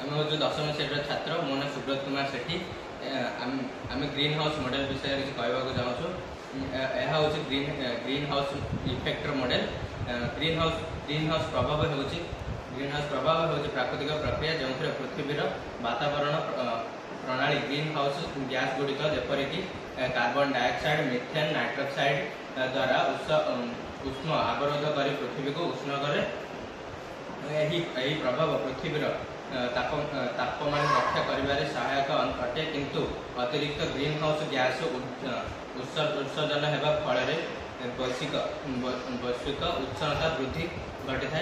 आम हूँ 10वीं श्रेणी छात्र। मो ना सुब्रत कुमार सेठी। आम ग्रीन हाउस मॉडल विषय किसी कहवाक चाहूँ। यह हूँ ग्रीन हाउस इफेक्टर मॉडल। ग्रीन हाउस प्रभाव हूँ प्राकृतिक प्रक्रिया जो पृथ्वीर वातावरण प्रणाली ग्रीन हाउस गैस गुड़िक जपरिक कार्बन डाइऑक्साइड, मिथेन, नाइट्रोक्साइड द्वारा उष्ण अवरोध कर पृथ्वी को उष्ण करे। यही प्रभाव पृथ्वीर तापमान रक्षा कर सहायक अटे, किंतु अतिरिक्त ग्रीन हाउस गैस उत्सर्जन होगा फल वैश्विक उष्णता वृद्धि घटी था।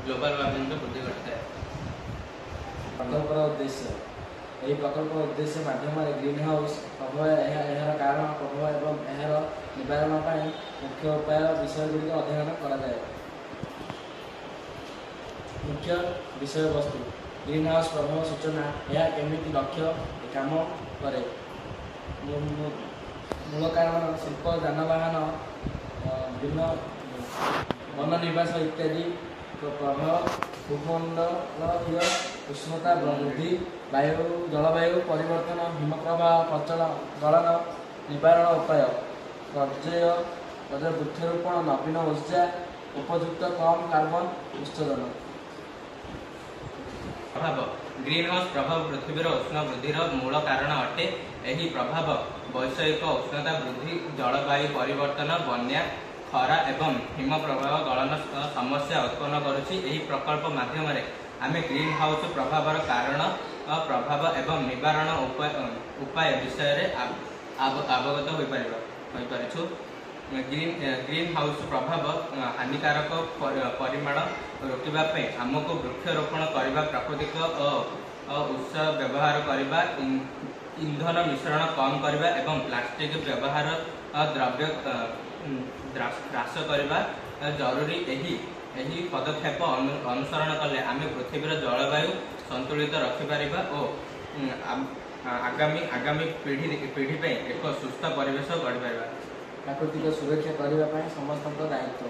ग्लोबल वार्मिंग वृद्धि घटी था। प्रकल्पर उद्देश्य यही प्रकल्प उद्देश्य माध्यम ग्रीन हाउस प्रभाव यार कारण प्रभाव एवं यार निवारण पर मुख्य उपाय विषय गुड़िक अध्ययन कराए। मुख्य विषय वस्तु ग्रीन हाउस प्रभाव सूचना यह केमिति लक्ष्य काम करे। मूल कारण शिल्प, जानवाहन, भिन्न वन निवास इत्यादि प्रभाव, भूमंडल उष्णता वृद्धि, जलवायु परिवर्तन, हिमप्रवाह प्रचल गलन, निवारण उपाय पर्याय वृक्षारोपण, नवीन ऊर्जा, उपयुक्त कम कार्बन उत्सर्जन। प्रभाव ग्रीन हाउस प्रभाव पृथ्वीर उष्ण वृद्धि मूल कारण अटे। यही प्रभाव वैश्विक उष्णता वृद्धि, जलवायु परिवर्तन, बन्या, खरा एवं हिम प्रभाव गलन समस्या उत्पन्न करुछि। यही प्रकल्प माध्यम आम ग्रीन हाउस प्रभावर कारण, प्रभाव एवं निवारण उपाय विषय अवगत हो पारिछु। ग्रीन हाउस प्रभाव हानिकारक परिमाण रोकवाई आमको वृक्षारोपण करने, प्राकृतिक उत्स व्यवहार करने, ईंधन मिश्रण कम करने एवं प्लास्टिक व्यवहार द्रव्य ह्रास करने जरूरी। यही पदक्षेप अनुसरण कले आम पृथ्वीर जलवायु संतुलित रखिपार और आगामी पीढ़ी एक सुस्थ परिवेश गढ़ी पार। प्राकृतिक सुरक्षा करने समस्त दायित्व।